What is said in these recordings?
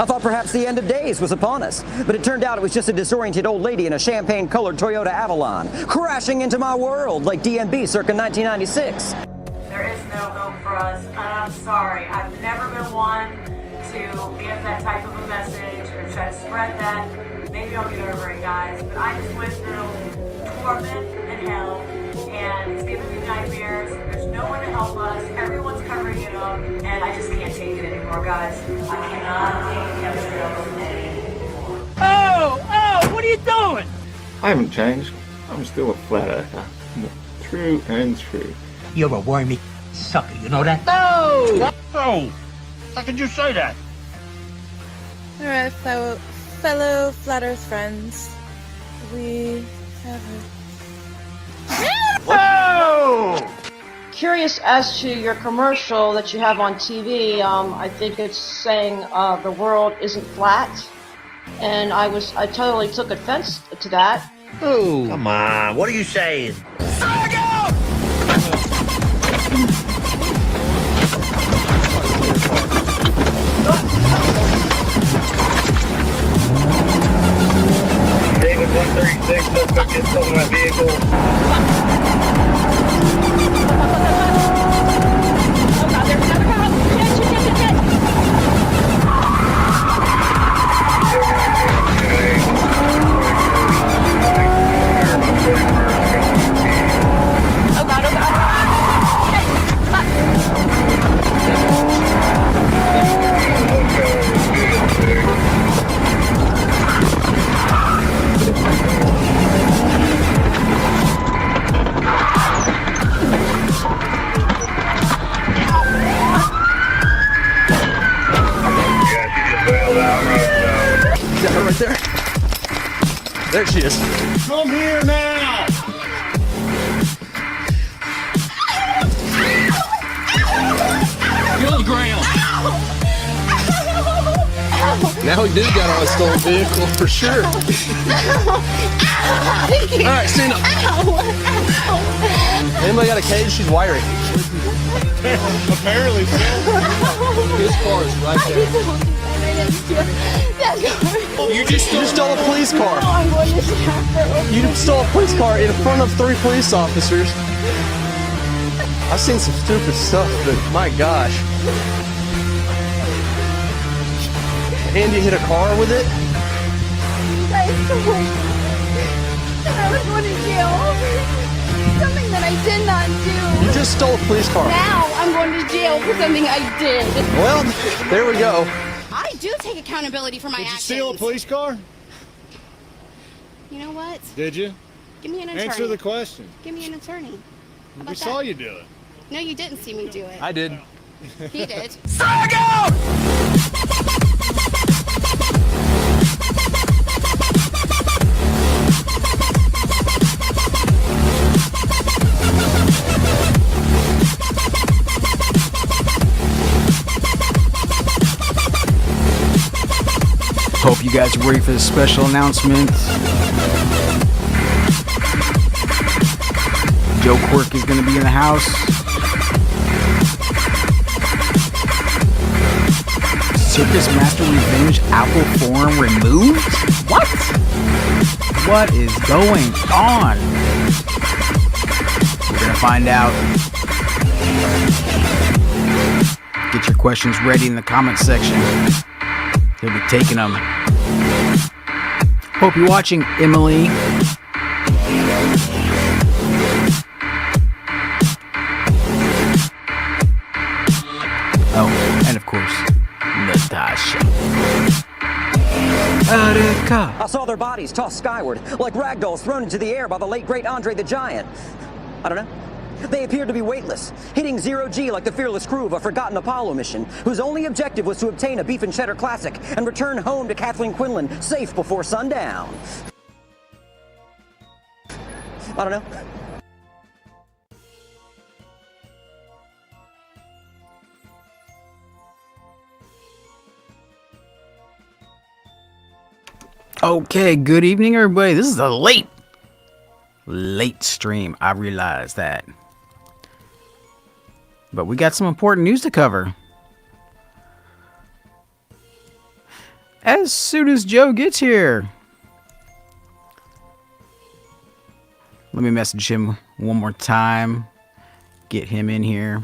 I thought perhaps the end of days was upon us, but it turned out it was just a disoriented old lady in a champagne-colored Toyota Avalon, crashing into my world like DMB circa 1996. There is no hope for us, and I'm sorry. I've never been one to give that type of a message or try to spread that. Maybe I'll get over it, guys, but I just went through torment and hell, and it's giving me nightmares. There's no one to help us. Everyone's covering it up, and I just can't take it anymore, guys. I cannot take the chemistry anymore. Oh, what are you doing? I haven't changed. I'm still a flat earther. True and true. You're a wormy sucker, you know that? No! Oh! How could you say that? Alright, fellow Flat Earth friends. We have Whoa! Curious as to your commercial that you have on TV. I think it's saying the world isn't flat, and I totally took offense to that. Oh, come on! What are you saying? David 136, let's go get some of my vehicle. There she is. Come here now! Get on the ground. Now we do got on a stolen vehicle for sure. All right, stand up. Anybody got a cage? She's wiring. Apparently so. His car is right there. You just stole a police car. You stole a police car in front of 3 police officers. I've seen some stupid stuff, but my gosh. And you hit a car with it? I was going to jail. Something that I did not do. You just stole a police car. Now I'm going to jail for something I did. Well, there we go. I do take accountability for my actions. Did you steal a police car? You know what? Did you? Give me an attorney. Answer the question. Give me an attorney. How We about saw that? you do it. No, you didn't see me do it. I did. He did. Hope you guys are ready for this special announcement. Joe Quirk is going to be in the house. Circus Master Revenge Apple form removed? What? What is going on? We're going to find out. Get your questions ready in the comment section. He'll be taking them. Hope you're watching, Emily. Oh, and of course, Natasha. Erika. I saw their bodies tossed skyward, like ragdolls thrown into the air by the late great Andre the Giant. I don't know. They appeared to be weightless, hitting zero-G like the fearless crew of a forgotten Apollo mission, whose only objective was to obtain a beef and cheddar classic and return home to Kathleen Quinlan safe before sundown. I don't know. Okay, good evening, everybody. This is a late stream. I realize that. But we got some important news to cover. as soon as Joe gets here. Let me message him one more time. Get him in here.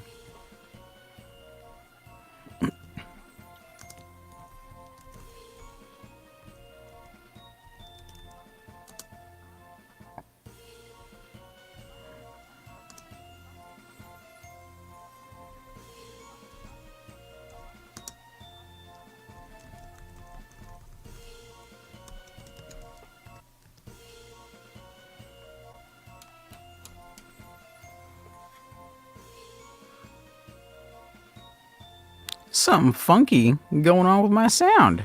Something funky going on with my sound.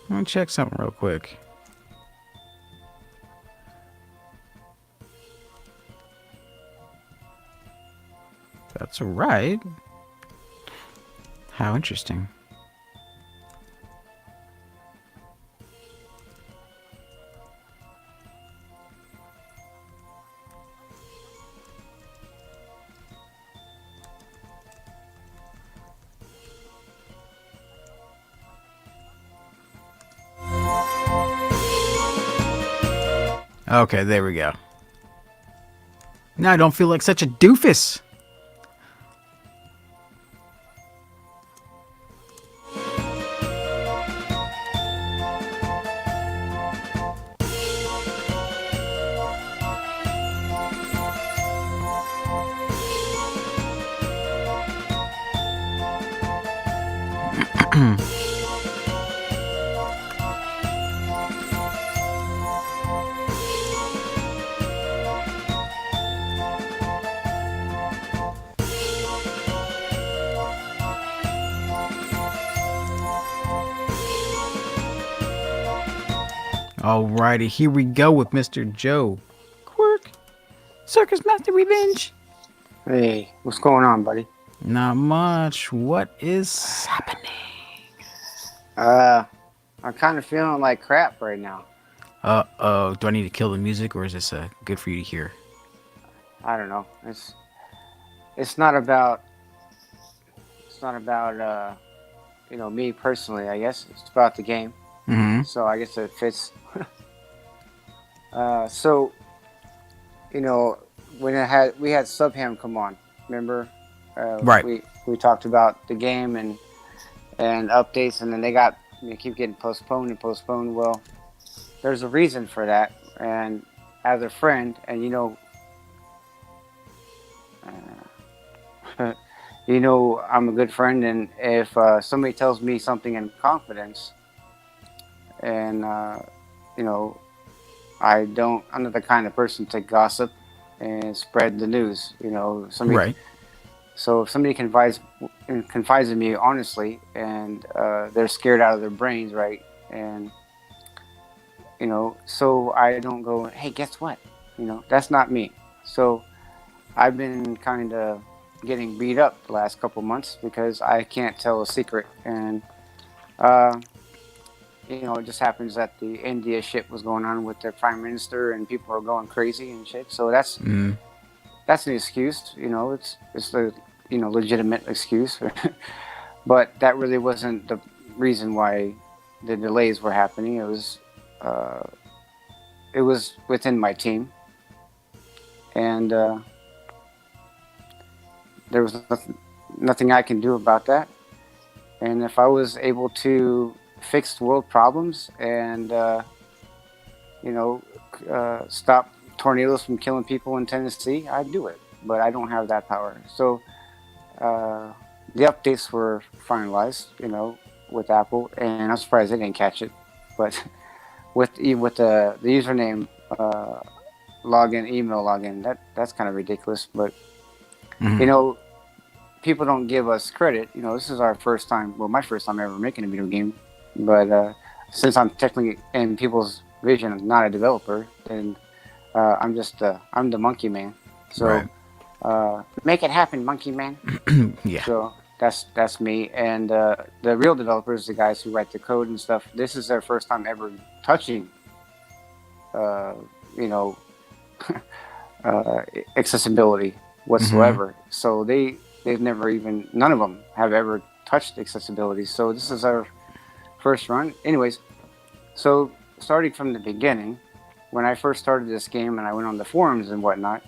Let me check something real quick. That's right. How interesting. Okay, there we go. Now I don't feel like such a doofus. Alrighty, here we go with Mr. Joe. Quirk. Circus Master Revenge. Hey, what's going on, buddy? Not much. What is happening? I'm kind of feeling like crap right now. Uh-oh. Do I need to kill the music, or is this good for you to hear? I don't know. It's not about me personally, I guess. It's about the game. Mm-hmm. So I guess it fits. So, when we had Subham come on, remember? Right. We talked about the game and updates, and then they keep getting postponed and postponed. Well, there's a reason for that, and as a friend, and I'm a good friend, and if somebody tells me something in confidence, and I'm not the kind of person to gossip and spread the news. Right. So if somebody confides in me honestly, and they're scared out of their brains, right? And so I don't go, hey, guess what? That's not me. So I've been kind of getting beat up the last couple months because I can't tell a secret, and it just happens that the India shit was going on with their prime minister, and people are going crazy and shit. So that's an excuse. It's a legitimate excuse, but that really wasn't the reason why the delays were happening. It was within my team, and there was nothing I can do about that. And if I was able to fix world problems and stop tornadoes from killing people in Tennessee, I'd do it, but I don't have that power. So the updates were finalized with Apple, and I'm surprised they didn't catch it, but with the username email login, that's kind of ridiculous. But people don't give us credit. This is our first time, my first time ever making a video game. But since I'm technically in people's vision not a developer, then I'm the monkey man. So make it happen, monkey man. Yeah. So that's me. And the real developers, the guys who write the code and stuff, this is their first time ever touching, accessibility whatsoever. So they've never even, none of them have ever touched accessibility. So this is our first run. Anyways, so starting from the beginning, when I first started this game and I went on the forums and whatnot,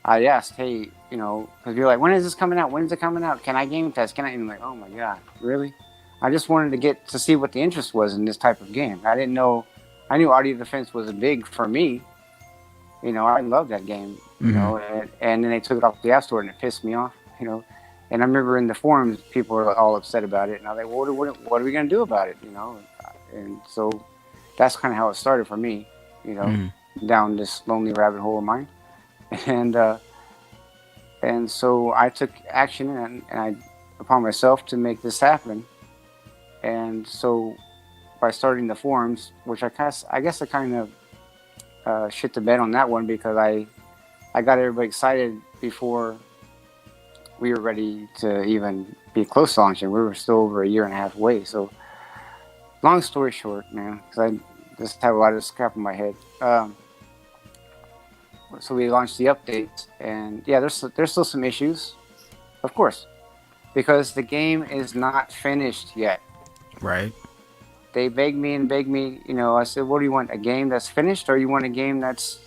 I asked, hey, you know, because you're like, when is this coming out? When is it coming out? Can I game test? Can I? And I'm like, oh my God, really? I just wanted to get to see what the interest was in this type of game. I didn't know, I knew Audio Defense was big for me. You know, I love that game, you know, and then they took it off the App Store and it pissed me off, you know. And I remember in the forums, people were all upset about it. And I was like, well, what are we going to do about it, you know? And so that's kind of how it started for me, you know, down this lonely rabbit hole of mine. And so I took action and I upon myself to make this happen. And so by starting the forums, which I guess I kind of shit the bed on that one because I got everybody excited before we were ready to even be close to launching. We were still over a year and a half away. So long story short, man, because I just have a lot of crap in my head. So we launched the updates, and yeah, there's still some issues, of course, because the game is not finished yet. Right. They begged me, you know, I said, what do you want, a game that's finished, or you want a game that's,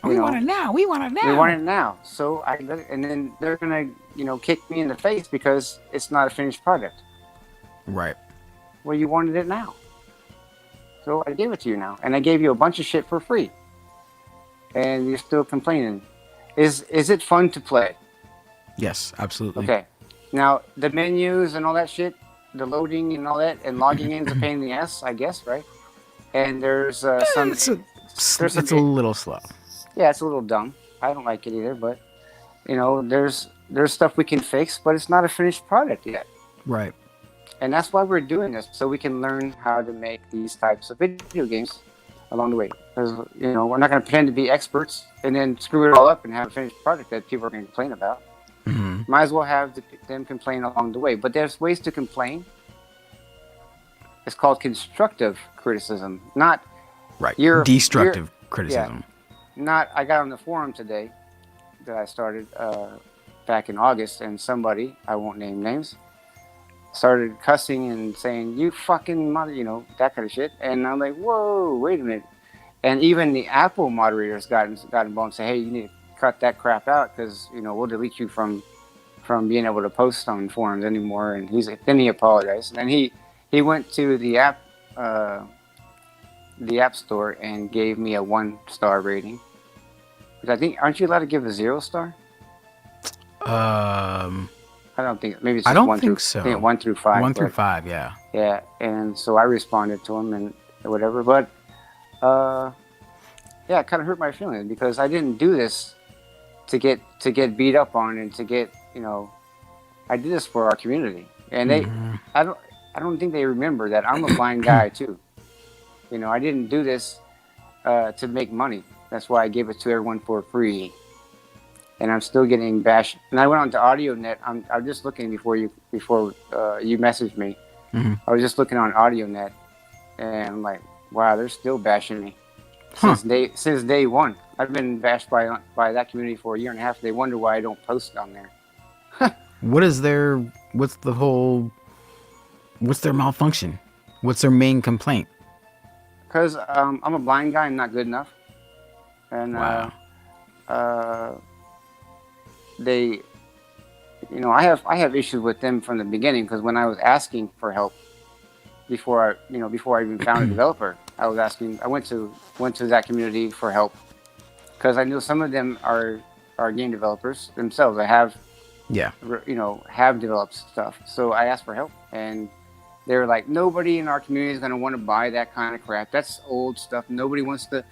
We want it now. We want it now. We want it now. So and then they're going to, you know, kick me in the face because it's not a finished product. Right. Well, you wanted it now. So I gave it to you now, and I gave you a bunch of shit for free. And you're still complaining. Is it fun to play? Yes, absolutely. Okay. Now, the menus and all that shit, the loading and all that, and logging in is a pain in the ass, I guess, right? And there's some... It's a little slow. Yeah, it's a little dumb. I don't like it either, but, you know, there's stuff we can fix, but it's not a finished product yet. Right. And that's why we're doing this, so we can learn how to make these types of video games along the way. Because, you know, we're not going to pretend to be experts and then screw it all up and have a finished product that people are going to complain about. Might as well have them complain along the way. But there's ways to complain. It's called constructive criticism, not destructive criticism. Yeah, not. I got on the forum today that I started back in August, and somebody, I won't name names, started cussing and saying, you fucking mother, you know, that kind of shit. And I'm like, whoa, wait a minute. And even the Apple moderators got involved and said, hey, you need to cut that crap out because, you know, we'll delete you from being able to post on forums anymore. And then he apologized. And then he went to the app store and gave me a 1-star rating. Which I think, aren't you allowed to give a 0-star? I don't think, maybe it's just I don't one think through, so. I think 1 through 5. 1 through 5, yeah. Yeah, and so I responded to him and whatever, but yeah, it kind of hurt my feelings because I didn't do this to get beat up on and to get, you know, I did this for our community, and I don't think they remember that I'm a blind guy too. You know, I didn't do this to make money. That's why I gave it to everyone for free. And I'm still getting bashed. And I went on to AudioNet. I'm just looking before you messaged me. I was just looking on AudioNet, and I'm like, wow, they're still bashing me since day one. I've been bashed by that community for a year and a half. They wonder why I don't post on there. What's their malfunction? What's their main complaint? Because I'm a blind guy and not good enough. And wow. They, you know, I have issues with them from the beginning because when I was asking for help before I even found a developer, I went to that community for help because I knew some of them are game developers themselves. I have, have developed stuff. So I asked for help, and they were like, nobody in our community is going to want to buy that kind of crap. That's old stuff. Nobody wants a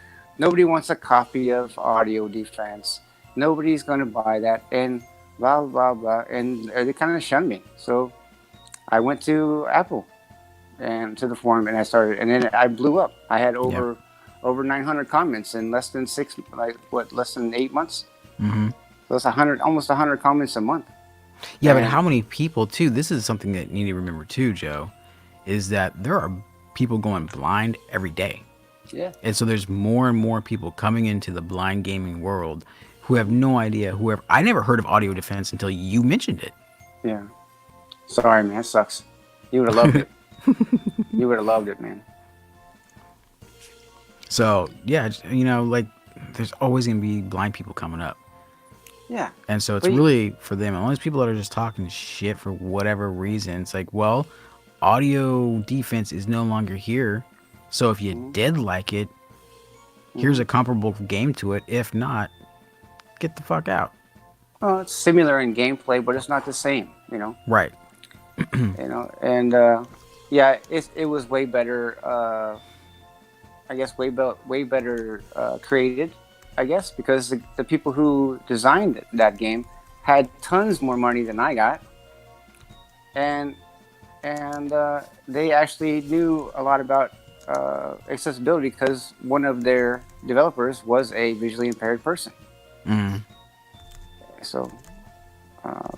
copy of Audio Defense. Nobody's going to buy that, and blah, blah, blah. And they kind of shunned me. So I went to Apple and to the forum, and I started, and then I blew up. I had over 900 comments in less than 8 months. So it's almost 100 comments a month. Yeah, but how many people too? This is something that you need to remember too, Joe, is that there are people going blind every day. Yeah. And so there's more and more people coming into the blind gaming world who have no idea. I never heard of audio defense until you mentioned it. Yeah. Sorry, man. That sucks. You would have loved it. You would have loved it, man. So yeah, like there's always gonna be blind people coming up. Yeah. And so it's really for them. All these people that are just talking shit for whatever reason. It's like, well, audio defense is no longer here. So if you did like it, here's a comparable game to it. If not, get the fuck out. Well, it's similar in gameplay, but it's not the same, Right. And yeah, it was way better. I guess way better created. I guess because the people who designed that game had tons more money than I got, and they actually knew a lot about accessibility because one of their developers was a visually impaired person. Mm-hmm. So,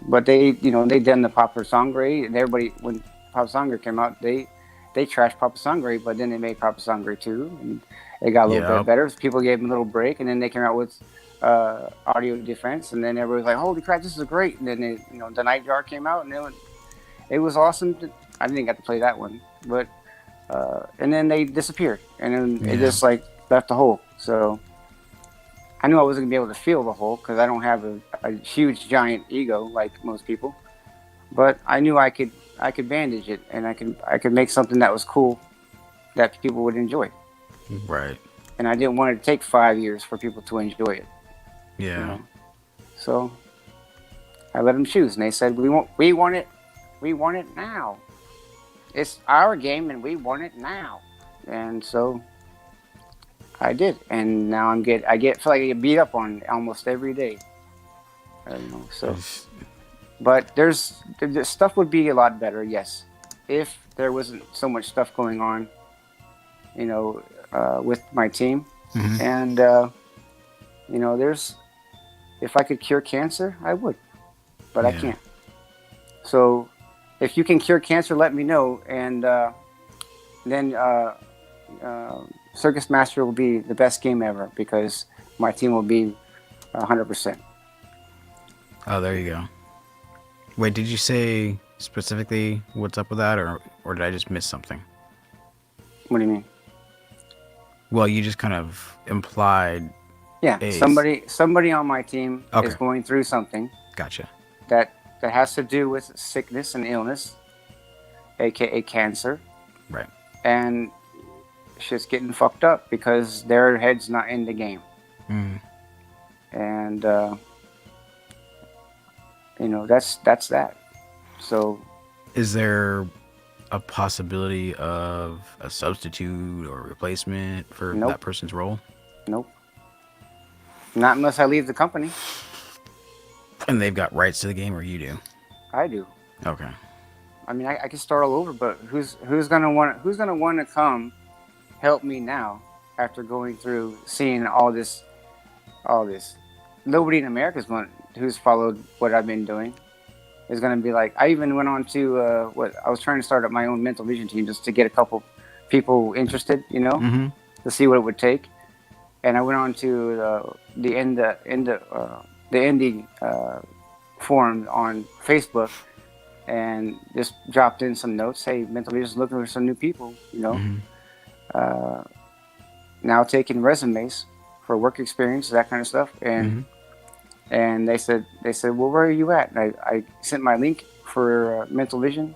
but they done the Papa Sangre, and everybody, when Papa Sangre came out, they trashed Papa Sangre, but then they made Papa Sangre 2, and it got a little bit better. People gave them a little break, and then they came out with audio defense, and then everybody was like, "Holy crap, this is great!" And then the Nightjar came out, and it was awesome. I didn't get to play that one, but and then they disappeared, and then it just like left the hole. So I knew I wasn't gonna be able to feel the hole because I don't have a huge giant ego like most people, but I knew I could bandage it, and I could make something that was cool that people would enjoy. Right. And I didn't want it to take 5 years for people to enjoy it. Yeah. So I let them choose, and they said, we want it now. It's our game, and we want it now. And so I did, and now I feel like I get beat up on almost every day. So. But the stuff would be a lot better, yes, if there wasn't so much stuff going on, with my team. Mm-hmm. And, if I could cure cancer, I would, but I can't. So if you can cure cancer, let me know. And then Circus Master will be the best game ever because my team will be 100%. Oh, there you go. Wait, did you say specifically what's up with that, or did I just miss something? What do you mean? Well, you just kind of implied. Yeah, somebody on my team is going through something. Gotcha. That has to do with sickness and illness, aka cancer. Right. And shit's getting fucked up because their head's not in the game. Mm. And that's that. So, is there a possibility of a substitute or replacement for that person's role? Nope. Not unless I leave the company. And they've got rights to the game, or you do? I do. Okay. I mean, I can start all over, but who's gonna want to come help me now after going through seeing all this? Nobody in America who's followed what I've been doing is going to be like. I even went on to I was trying to start up my own mental vision team just to get a couple people interested, mm-hmm. to see what it would take. And I went on to the indie forum on Facebook and just dropped in some notes. Hey, mental vision is looking for some new people, Mm-hmm. Now taking resumes for work experience, that kind of stuff, and. Mm-hmm. And they said, well, where are you at? And I sent my link for Mental Vision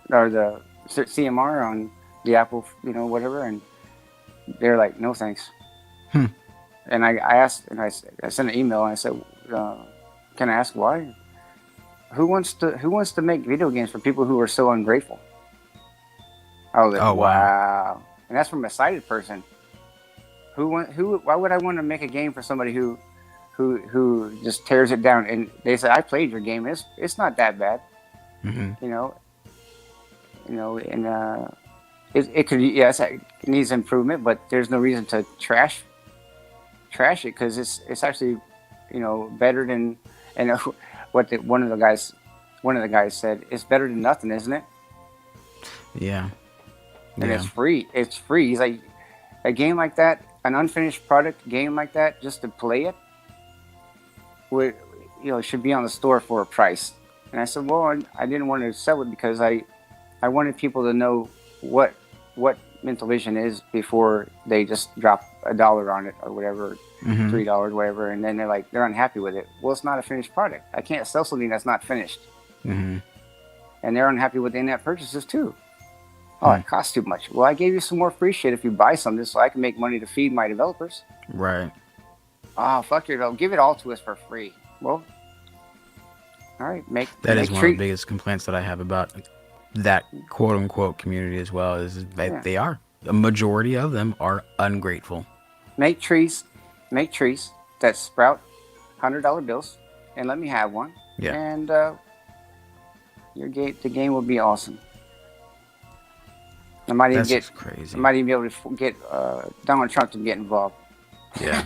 or the CMR on the Apple, whatever. And they're like, no, thanks. And I asked, and I sent an email and I said, can I ask why? Who wants to make video games for people who are so ungrateful? I was like, oh, wow. And that's from a sighted person. Why would I want to make a game for somebody who just tears it down? And they said, I played your game. It's not that bad. Mm-hmm. And it could, yes, it needs improvement, but there's no reason to trash it because it's actually, better than, and what one of the guys said, it's better than nothing, isn't it? Yeah. And it's free. It's free. He's like, a game like that, an unfinished product game like that, just to play it, should be on the store for a price. And I said, well, I didn't want to sell it because I wanted people to know what Mental Vision is before they just drop $1 on it or whatever, $3, whatever, and then they're unhappy with it. Well, it's not a finished product. I can't sell something that's not finished. And they're unhappy with the in-app purchases too. Oh, it costs too much. Well, I gave you some more free shit if you buy something so I can make money to feed my developers. Right. Oh, fuck your developers. Give it all to us for free. Well, all right. That is one of the biggest complaints that I have about that quote-unquote community as well, is that they are. A majority of them are ungrateful. Make trees that sprout $100 bills and let me have one. Yeah. And the game will be awesome. I might even crazy. I might even be able to get Donald Trump to get involved. Yeah.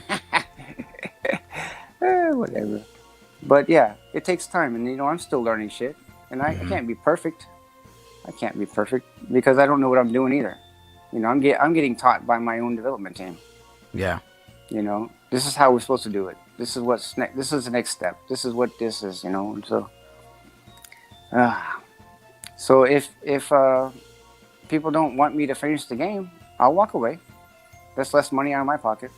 Whatever. But yeah, it takes time, and I'm still learning shit, and I can't be perfect. I can't be perfect because I don't know what I'm doing either. I'm getting taught by my own development team. Yeah. This is how we're supposed to do it. This is what's next. This is the next step. This is what this is. And so if people don't want me to finish the game, I'll walk away. That's less money out of my pocket.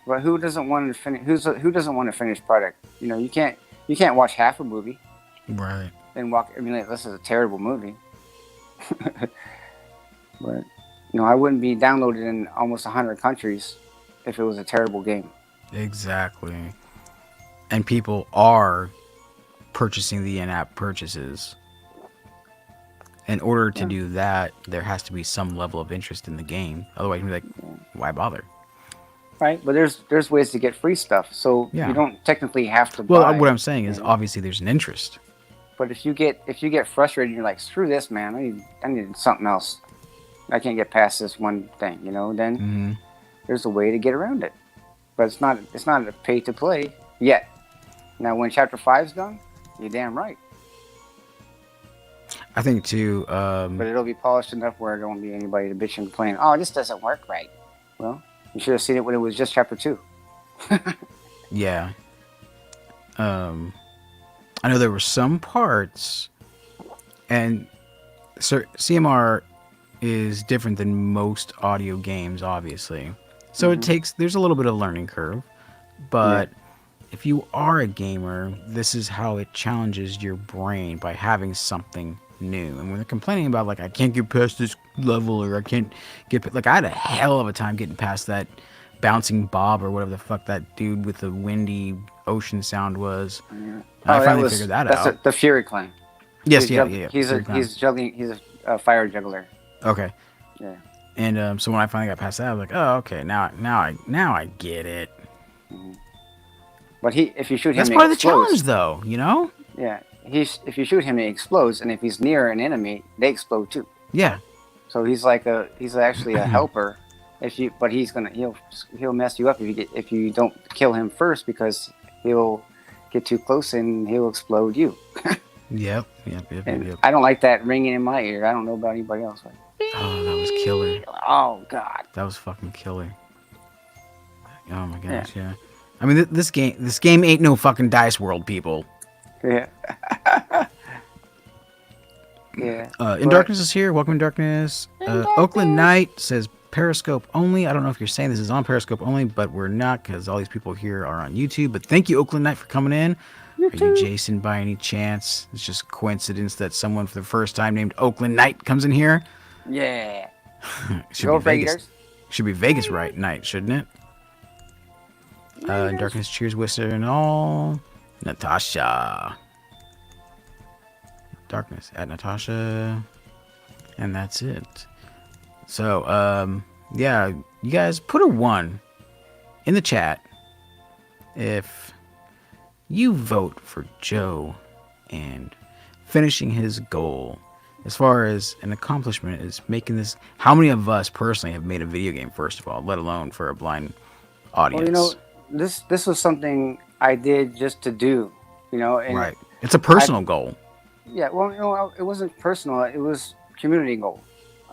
But who doesn't want to finish? Who doesn't want a finished product? You can't watch half a movie, right? And walk. I mean, this is a terrible movie. But I wouldn't be downloaded in almost 100 countries if it was a terrible game. Exactly. And people are purchasing the in-app purchases. In order to do that, there has to be some level of interest in the game. Otherwise, you'd be like, why bother? Right, but there's ways to get free stuff, so you don't technically have to buy. Well, what I'm saying is, obviously, there's an interest. But if you get frustrated, and you're like, screw this, man. I need something else. I can't get past this one thing, Then there's a way to get around it. But it's not a pay to play yet. Now, when Chapter 5's done, you're damn right. I think too. But it'll be polished enough where there won't be anybody to bitch and complain. Oh, this doesn't work right. Well, you should have seen it when it was just Chapter 2. Yeah. I know there were some parts, and CMR is different than most audio games, obviously. So there's a little bit of learning curve, but if you are a gamer, this is how it challenges your brain by having something new. And when they're complaining about I can't get past this level, or I can't get I had a hell of a time getting past that bouncing bob or whatever the fuck that dude with the windy ocean sound was. I finally figured that out. That's the Fury Clan. Yes, yeah. He's a fire juggler. Okay. Yeah. And so when I finally got past that, I was like, oh, okay, now I get it. But if you shoot him, that's part of the challenge, though. Yeah. If you shoot him, he explodes, and if he's near an enemy, they explode too. Yeah. So he's actually a helper. But he'll mess you up if you don't kill him first, because he'll get too close and he'll explode you. Yep. I don't like that ringing in my ear. I don't know about anybody else. Oh, that was killer. Oh God. That was fucking killer. Oh my gosh, yeah. I mean, this game ain't no fucking Dice World, people. Yeah. Yeah. In Darkness is here. Welcome, in Darkness. Oakland Knight says Periscope only. I don't know if you're saying this is on Periscope only, but we're not, because all these people here are on YouTube. But thank you, Oakland Knight, for coming in. Are you Jason by any chance? It's just coincidence that someone for the first time named Oakland Knight comes in here. Yeah. Should be Vegas right night, shouldn't it? Darkness, cheers, Whistler, and all. Natasha. Darkness at Natasha. And that's it. So, yeah, you guys put a 1 in the chat if you vote for Joe and finishing his goal. As far as an accomplishment is making this, how many of us personally have made a video game, first of all, let alone for a blind audience? Well, this was something I did just to do, and right. It's a personal goal. Yeah, well, it wasn't personal. It was community goal.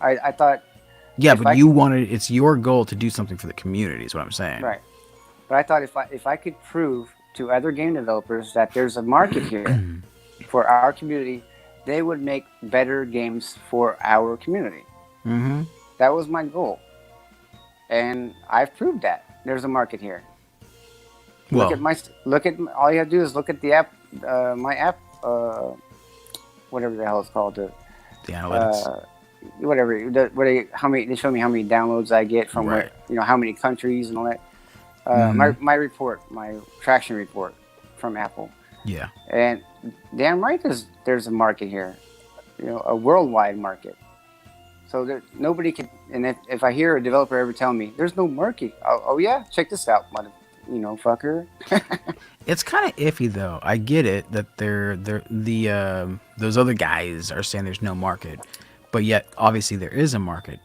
I thought. Yeah, but it's your goal to do something for the community, is what I'm saying. Right. But I thought if I could prove to other game developers that there's a market here for our community, they would make better games for our community. Mm-hmm. That was my goal, and I've proved that there's a market here. Well, All you have to do is look at the app, my app, whatever the hell it's called, the analytics. How many? They show me how many downloads I get from Right. how many countries and all that. My report, my traction report from Apple. Yeah. And damn right, there's a market here, a worldwide market. So nobody can. And if I hear a developer ever tell me there's no market, oh yeah, check this out, fucker. It's kind of iffy though. I get it that those other guys are saying there's no market, but yet obviously there is a market.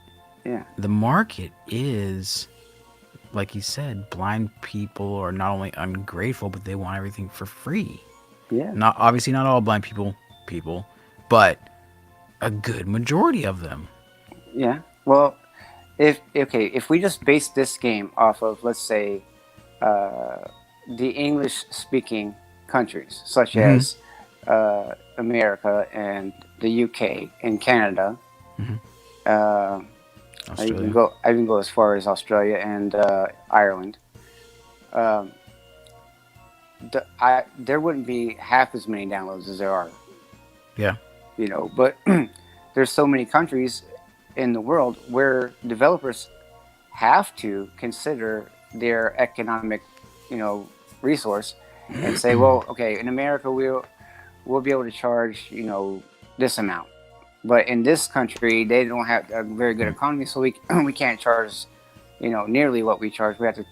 Yeah. The market is, like you said, blind people are not only ungrateful, but they want everything for free. Yeah. Not all blind people, but a good majority of them. Yeah. Well, if we just base this game off of, let's say, the English-speaking countries, such as America and the UK and Canada. I even go as far as Australia and Ireland. There wouldn't be half as many downloads as there are. Yeah. But there's so many countries in the world where developers have to consider their economic, resource and say, well, okay, in America we'll be able to charge, this amount. But in this country, they don't have a very good economy, so we can't charge, nearly what we charge. We have to,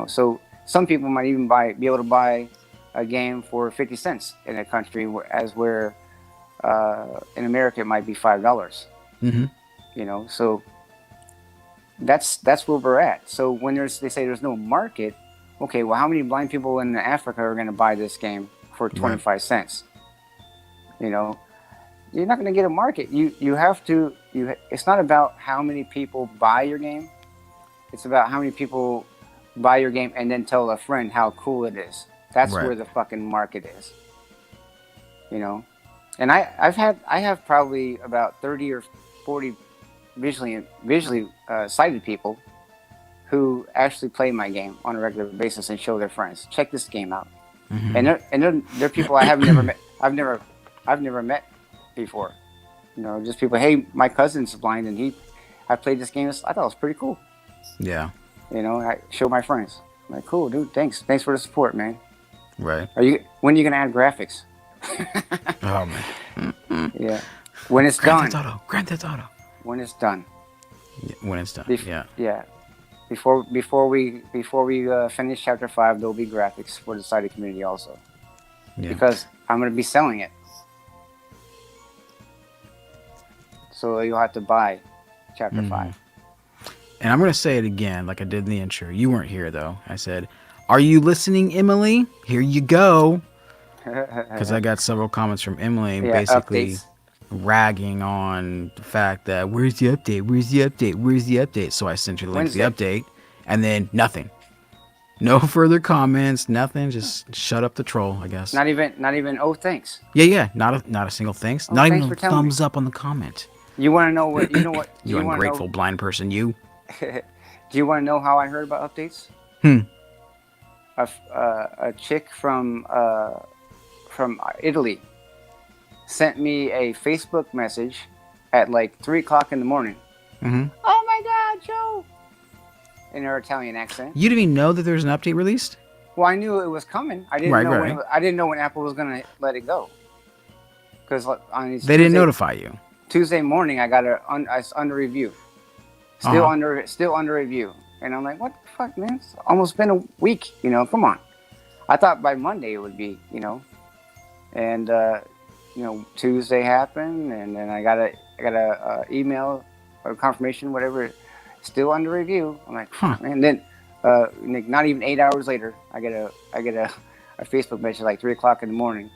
so some people might even be able to buy a game for 50 cents in a country, where in America it might be $5. So that's where we're at. So when they say there's no market, okay, well, how many blind people in Africa are going to buy this game for 25 cents? You're not going to get a market. You have to. It's not about how many people buy your game. It's about how many people buy your game and then tell a friend how cool it is. That's where the fucking market is. And I have probably about 30 or 40 visually sighted people who actually play my game on a regular basis and show their friends, check this game out. And they're people I have never met. I've never met before. Just people. Hey, my cousin's blind and I played this game. I thought it was pretty cool. Yeah. I show my friends. I'm like, cool, dude. Thanks for the support, man. Right. When are you gonna add graphics? Oh man. Yeah. When it's done. Grand Theft Auto. When it's done. Yeah, when it's done. Yeah. Yeah. Before we finish chapter 5, there'll be graphics for the sighted community also. Yeah. Because I'm gonna be selling it. So you'll have to buy chapter 5. And I'm gonna say it again, like I did in the intro. You weren't here though. I said, "Are you listening, Emily? Here you go." Because I got several comments from Emily, basically ragging on the fact that where's the update? So I sent you the link to the update, and then nothing. No further comments, nothing. Just shut up the troll, I guess. Not even. Oh, thanks. Yeah. Not a single thanks. Not even a thumbs up on the comment. You want to know what? You know what? You ungrateful blind person, you. Do you want to know how I heard about updates? A chick from Italy sent me a Facebook message at like 3:00 in the morning. Oh my God, Joe! In her Italian accent. You didn't even know that there was an update released? Well, I knew it was coming. I didn't know. I didn't know when Apple was gonna let it go. Because they didn't notify you. Tuesday morning, I got it's under review. Still under review. And I'm like, what the fuck, man? It's almost been a week, come on. I thought by Monday it would be, And Tuesday happened, and then I got a email or confirmation, whatever, still under review. I'm like, and then not even 8 hours later, I get a Facebook message like 3:00 in the morning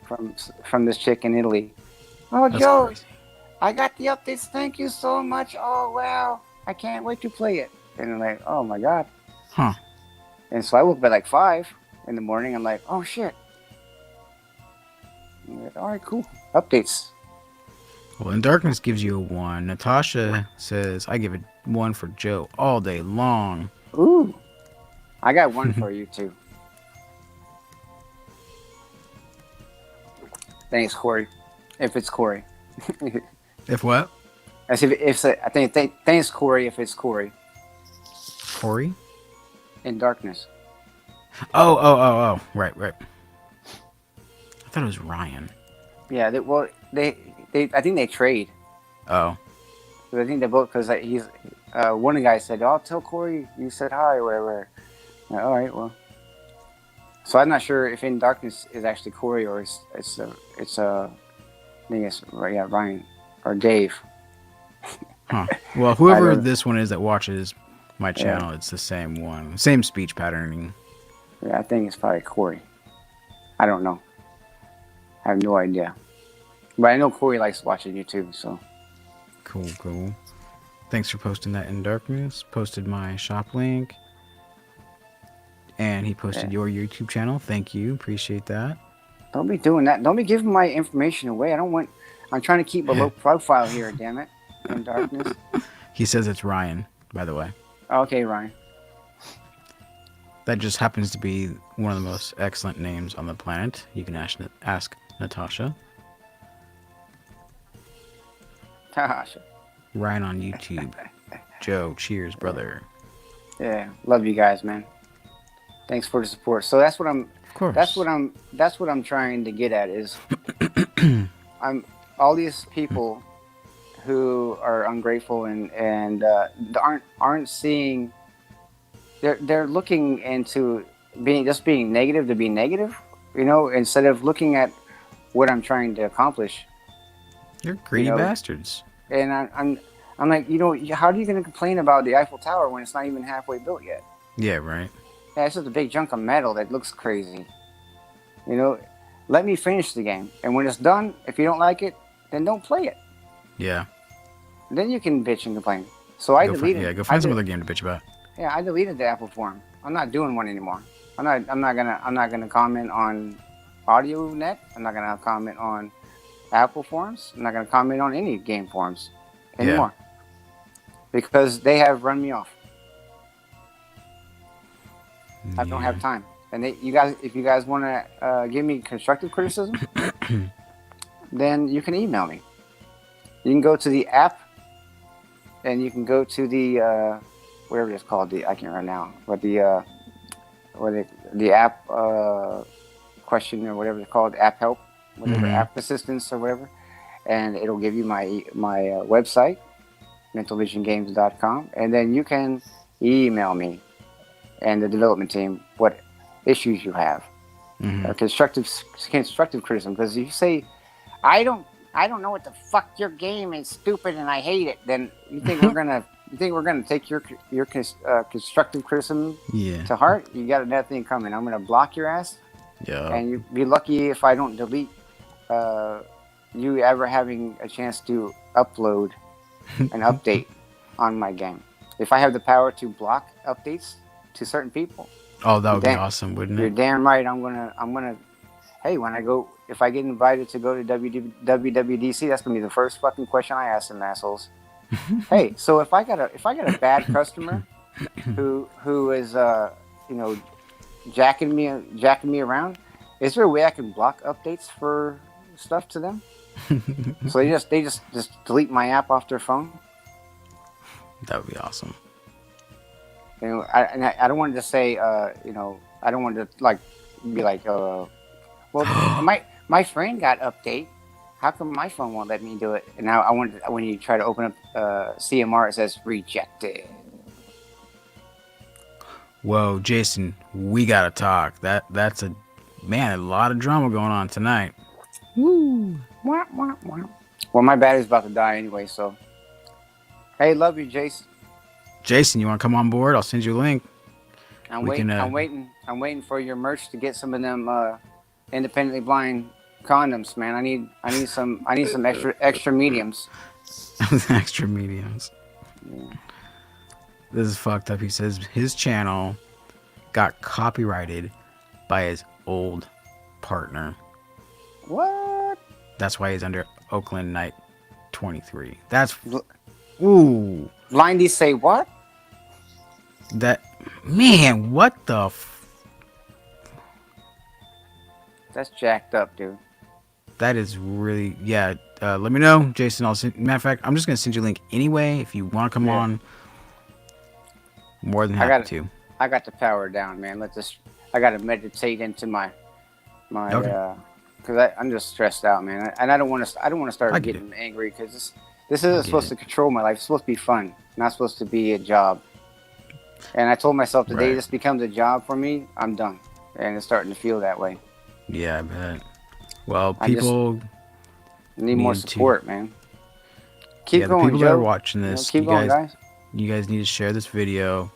from this chick in Italy. Oh, that's Joe, crazy. I got the updates. Thank you so much. Oh wow, I can't wait to play it. And I'm like, oh my God. And so I woke up at like 5 in the morning. I'm like, oh shit. I'm like, all right, cool. Updates. Well, In Darkness gives you a 1. Natasha says, I give it 1 for Joe all day long. Ooh. I got 1 for you too. Thanks, Corey. If it's Corey. If what? I think thanks, Corey, if it's Corey. Corey? In Darkness. Oh. Right. I thought it was Ryan. Yeah, they I think they trade. Oh. I think they both, because he's one of the guys said, "Oh, tell Corey you said hi," or whatever. Like, all right, well. So I'm not sure if In Darkness is actually Corey or it's I think it's Ryan or Dave. Huh. Well, whoever this one is that watches my channel, it's the same one, same speech patterning. Yeah, I think it's probably Corey. I don't know. I have no idea. But I know Corey likes watching YouTube, so. Cool. Thanks for posting that In Darkness. Posted my shop link. And he posted your YouTube channel. Thank you. Appreciate that. Don't be doing that. Don't be giving my information away. I'm trying to keep a low profile here, damn it. In Darkness. He says it's Ryan, by the way. Okay, Ryan. That just happens to be one of the most excellent names on the planet. You can ask Natasha. Tasha. Ryan on YouTube. Joe, cheers, brother. Yeah, love you guys, man. Thanks for the support. So that's what I'm. Of course. That's what I'm trying to get at is, I'm all these people who are ungrateful and aren't seeing. They're looking into being negative to be negative, instead of looking at what I'm trying to accomplish. You're greedy bastards. And I'm like, how are you going to complain about the Eiffel Tower when it's not even halfway built yet? Yeah, right. Yeah, it's just a big chunk of metal that looks crazy. Let me finish the game. And when it's done, if you don't like it, then don't play it. Yeah. Then you can bitch and complain. So I deleted. Go find some other game to bitch about. Yeah, I deleted the Apple forum. I'm not doing one anymore. I'm not gonna comment on AudioNet. I'm not gonna comment on Apple forums. I'm not gonna comment on any game forums anymore. Because they have run me off. I don't have time. And if you guys want to give me constructive criticism, then you can email me. You can go to the app, and you can go to the whatever it's called. I can't remember now, but the app question or whatever it's called, app help, whatever, app assistance or whatever, and it'll give you my website, mentalvisiongames.com, and then you can email me and the development team what issues you have, constructive criticism. Because if you say, I don't know what the fuck, your game is stupid and I hate it, then you think we're gonna take your constructive criticism to heart? You got another thing coming. I'm gonna block your ass. Yeah. And you'd be lucky if I don't delete you ever having a chance to upload an update on my game. If I have the power to block updates to certain people. Oh, that would be awesome, wouldn't it? You're damn right. I'm gonna. Hey, if I get invited to go to WWDC, that's gonna be the first fucking question I ask them assholes. Hey, so if I got a bad customer who is jacking me around, is there a way I can block updates for stuff to them? So they just delete my app off their phone. That would be awesome. I don't want to say, I don't want to be like, well, my friend got update. How come my phone won't let me do it? And now when you try to open up CMR, it says rejected. Whoa, Jason, we gotta talk. That's a lot of drama going on tonight. Woo! Wah, wah, wah. Well, my battery's about to die anyway, so. Hey, love you, Jason. Jason, you want to come on board? I'll send you a link. I'm waiting for your merch to get some of them independently blind condoms, man. I need some extra mediums. Extra mediums. Yeah. This is fucked up. He says his channel got copyrighted by his old partner. What? That's why he's under Oakland Night 23. That's ooh. Blindy say what? That man, what the That's jacked up, dude. that is really let me know, Jason. I'll send, matter of fact, I'm just gonna send you a link anyway if you want to come on. More than happy to. I got to power down, man. I got to meditate into my Okay. because I'm just stressed out, man. And I don't want to start getting angry because this isn't supposed to control my life. It's supposed to be fun, not supposed to be a job. And I told myself the day this becomes a job for me, I'm done. And it's starting to feel that way. Yeah, I bet. Well, people need more support, man. Keep going, people Joe. that are watching this, keep going, guys. You guys need to share this video.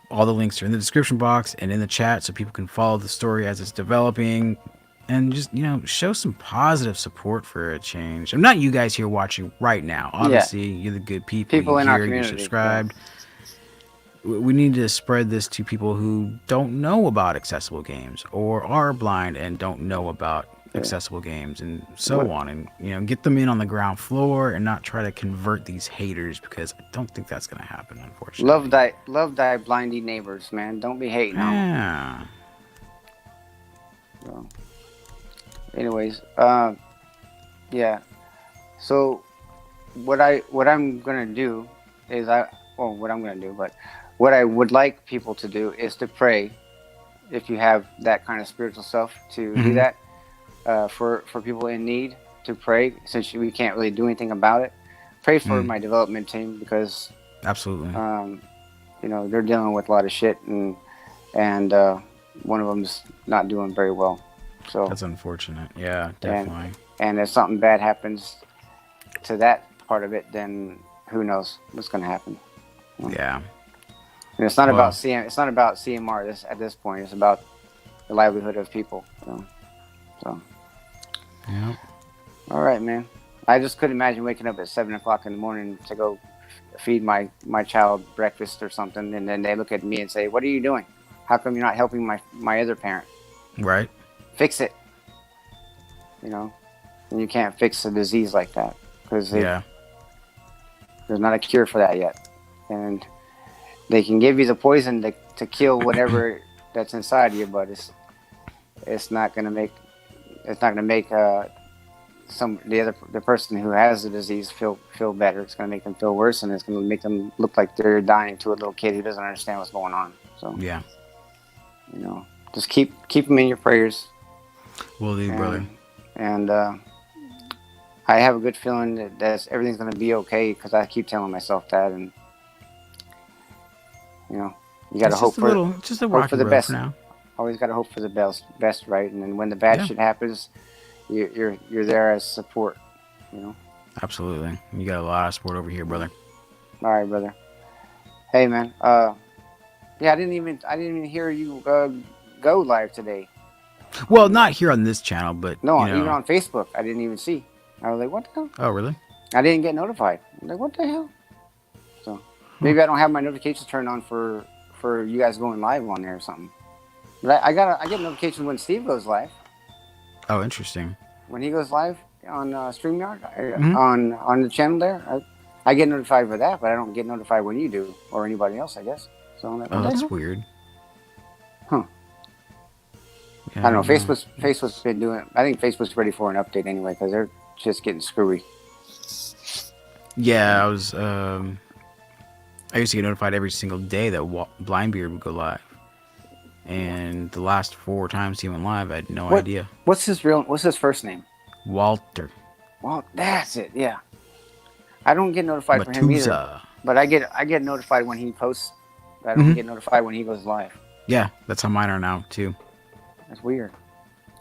All the links are in the description box and in the chat so people can follow the story as it's developing and just, show some positive support for a change. I'm not you guys here watching right now. Obviously, you're the good people. People in our you're community. subscribed. We need to spread this to people who don't know about accessible games or are blind and don't know about accessible games and so on, and get them in on the ground floor and not try to convert these haters, because I don't think that's going to happen, unfortunately. Love thy blindy neighbors, man. Don't be hating on them. Yeah. So, anyways, yeah. So what I'm gonna do is what I would like people to do is to pray, if you have that kind of spiritual self, to do that for people in need, to pray, since we can't really do anything about it. Pray for my development team, because absolutely, they're dealing with a lot of shit, and one of them's not doing very well. So that's unfortunate. Yeah, definitely. And if something bad happens to that part of it, then who knows what's going to happen. Yeah. And it's not about CMR at this point. It's about the livelihood of people. So. Yeah. All right, man. I just couldn't imagine waking up at 7 o'clock in the morning to go feed my child breakfast or something, and then they look at me and say, "What are you doing? How come you're not helping my other parent?" Right. Fix it. And you can't fix a disease like that, because there's not a cure for that yet. And they can give you the poison to kill whatever that's inside you, but it's not gonna make the person who has the disease feel better. It's gonna make them feel worse, and it's gonna make them look like they're dying to a little kid who doesn't understand what's going on. So yeah, just keep them in your prayers. Will do, brother. And I have a good feeling that everything's gonna be okay, because I keep telling myself that, and you got to hope for the best. Now. Always got to hope for the best, right? And then when the bad shit happens, you're there as support. Absolutely, you got a lot of support over here, brother. All right, brother. Hey, man. I didn't even hear you go live today. Well, not here on this channel, but no, even on Facebook, I didn't even see. I was like, what the hell? Oh, really? I didn't get notified. I'm like, what the hell? So maybe I don't have my notifications turned on for you guys going live on there or something. But I get notifications when Steve goes live. Oh, interesting. When he goes live on StreamYard, on the channel there, I get notified for that, but I don't get notified when you do, or anybody else, I guess. So I'm like, that's weird. Huh. Yeah, I don't know. Facebook's been doing. I think Facebook's ready for an update anyway, because they're just getting screwy. Yeah, I was. I used to get notified every single day that Blindbeard would go live, and the last 4 times he went live, I had no idea. What's his first name? Walter. Well, that's it. Yeah. I don't get notified for him either, but I get notified when he posts. I don't get notified when he goes live. Yeah, that's how mine are now too. That's weird.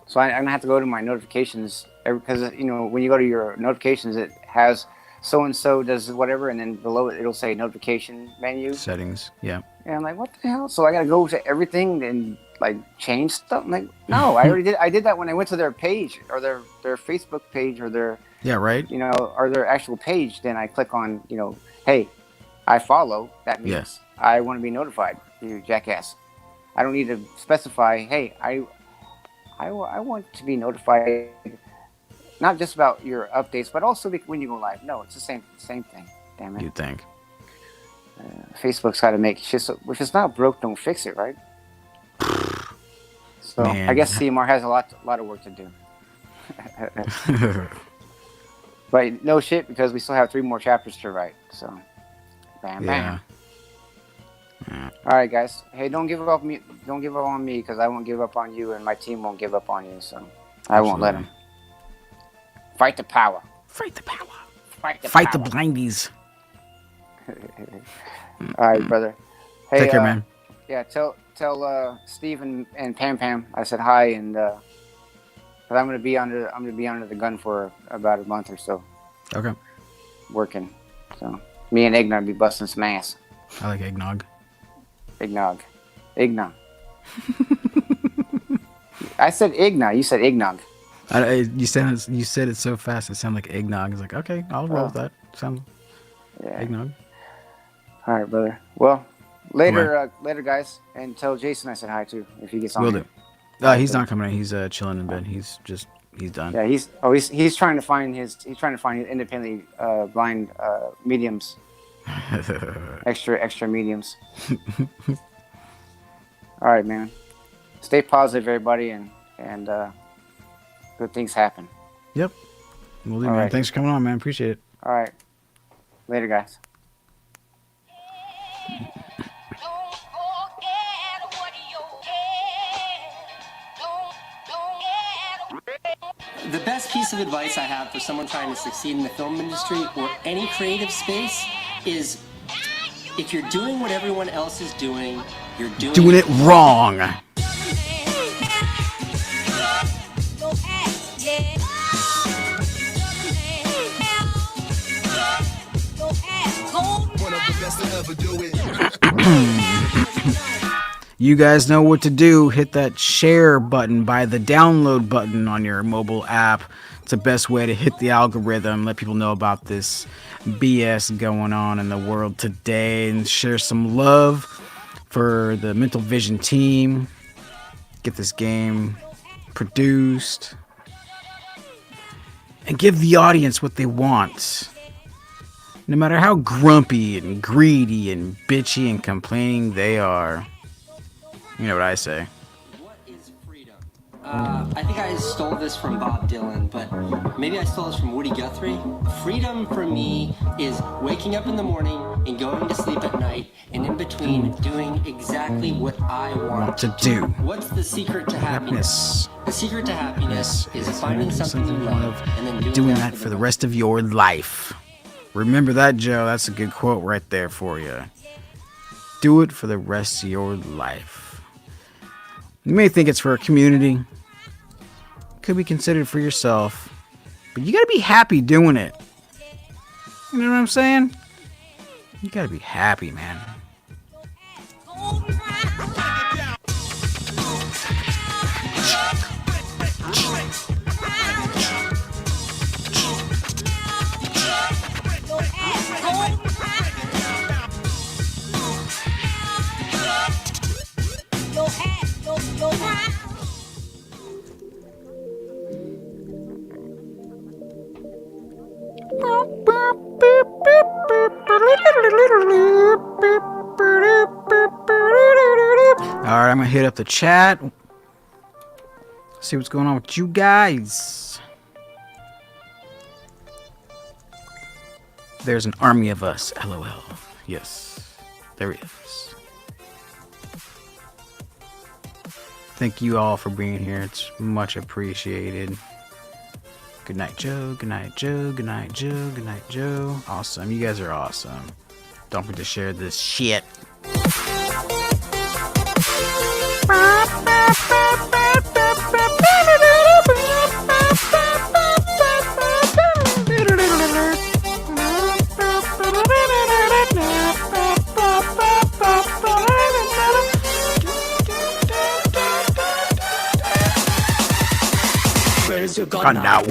So I'm gonna have to go to my notifications, because when you go to your notifications, it has so and so does whatever, and then below it it'll say notification menu settings. Yeah. And I'm like, what the hell? So I gotta go to everything and like change stuff. I'm like, no, I already did. I did that when I went to their page, or their Facebook page, or their or their actual page. Then I click on hey, I follow. That means I want to be notified. you jackass. I don't need to specify, hey, I want to be notified not just about your updates, but also when you go live. No, it's the same thing. Damn it. You think? Facebook's got to make shit. So, if it's not broke, don't fix it, right? So Man. I guess CMR has a lot of work to do. But no shit, because we still have 3 more chapters to write. So, bam, bam. Yeah. All right, guys. Hey, don't give up on me. Don't give up on me, because I won't give up on you, and my team won't give up on you. So I won't let them. Fight the power. Fight the power. Fight the Fight power. the blindies. All right, brother. Hey, Take care, man. Yeah, tell Steve and Pam Pam I said hi, and because I'm gonna be under the gun for about a month or so. Okay. Working. So me and Eggnog be busting some ass. I like eggnog. Eggnog. I said eggnog. You said eggnog. You said it so fast. It sounded like eggnog. It's like, okay, I'll roll with that. Sound eggnog. All right, brother. Well, later, guys, and tell Jason I said hi too if he gets on. Will here. do. He's not coming in. He's chilling in bed. He's done. Yeah, he's trying to find his independently blind mediums. extra mediums. All right, man. Stay positive, everybody, and good things happen. Yep. Will do, All man. right. Thanks for coming on, man. Appreciate it. All right. Later, guys. The best piece of advice I have for someone trying to succeed in the film industry or any creative space is if you're doing what everyone else is doing, you're doing it wrong. You guys know what to do. Hit that share button by the download button on your mobile app. It's the best way to hit the algorithm, let people know about this BS going on in the world today, and share some love for the Mental Vision team. Get this game produced and give the audience what they want. No matter how grumpy and greedy and bitchy and complaining they are. You know what I say. What is freedom? I think I stole this from Bob Dylan, but maybe I stole this from Woody Guthrie. Freedom for me is waking up in the morning and going to sleep at night, and in between doing exactly what I want to do. What's the secret to happiness? The secret to happiness is finding something you love and then doing that for the rest of your life. Remember that, Joe. That's a good quote right there for you. Do it for the rest of your life. You may think it's for a community. Could be considered for yourself. But you gotta be happy doing it. You know what I'm saying? You gotta be happy, man. Alright, I'm gonna hit up the chat. See what's going on with you guys. There's an army of us, LOL. Yes, there is. Thank you all for being here. It's much appreciated. Good night, Joe. Good night, Joe. Good night, Joe. Good night, Joe. Awesome. You guys are awesome. Don't forget to share this shit. Where's your God now.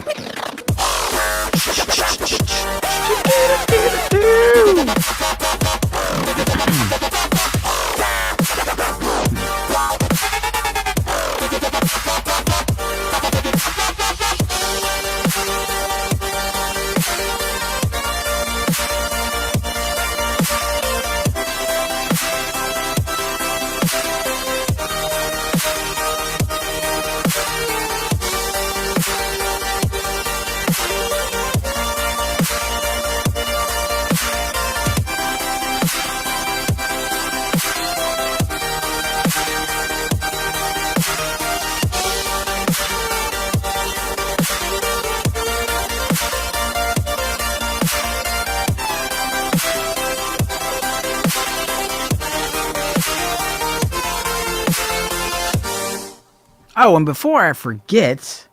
Oh, and before I forget,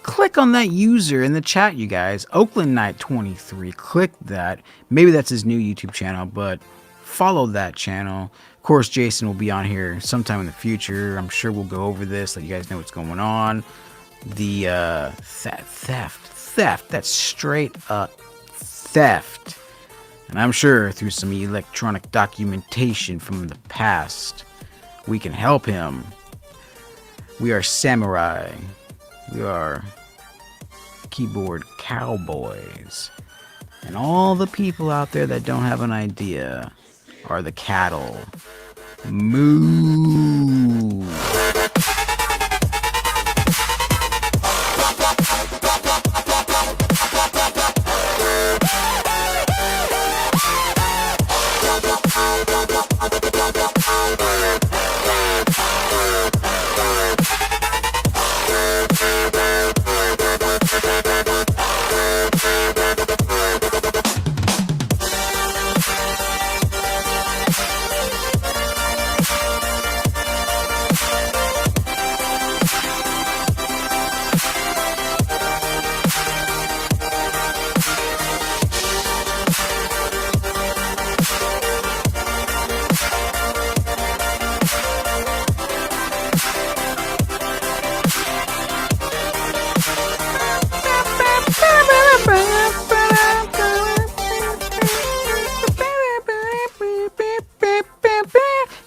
click on that user in the chat, you guys. Oakland Knight 23. Click that. Maybe that's his new YouTube channel, but follow that channel. Of course, Jason will be on here sometime in the future. I'm sure we'll go over this, let you guys know what's going on. The theft. That's straight up theft. And I'm sure through some electronic documentation from the past, we can help him. We are samurai. We are keyboard cowboys. And all the people out there that don't have an idea are the cattle. Moo!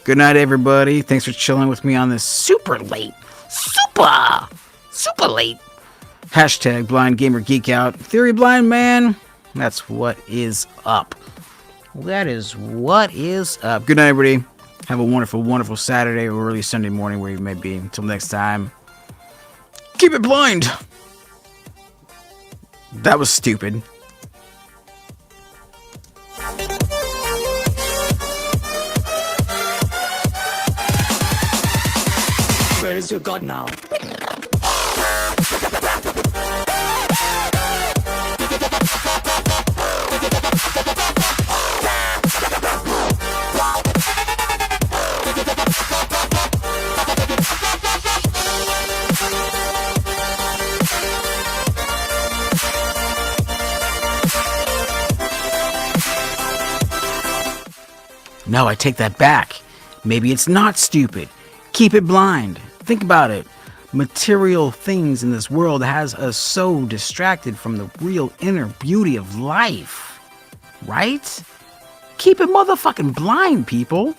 Good night, everybody. Thanks for chilling with me on this super late hashtag blind gamer geek out theory blind man. That's what is up. That is what is up. Good night, everybody. Have a wonderful Saturday or early Sunday morning where you may be. Until next time, keep it blind. That was stupid. Where is your god now? No, I take that back. Maybe it's not stupid. Keep it blind. Think about it. Material things in this world has us so distracted from the real inner beauty of life. Right? Keep it motherfucking blind, people.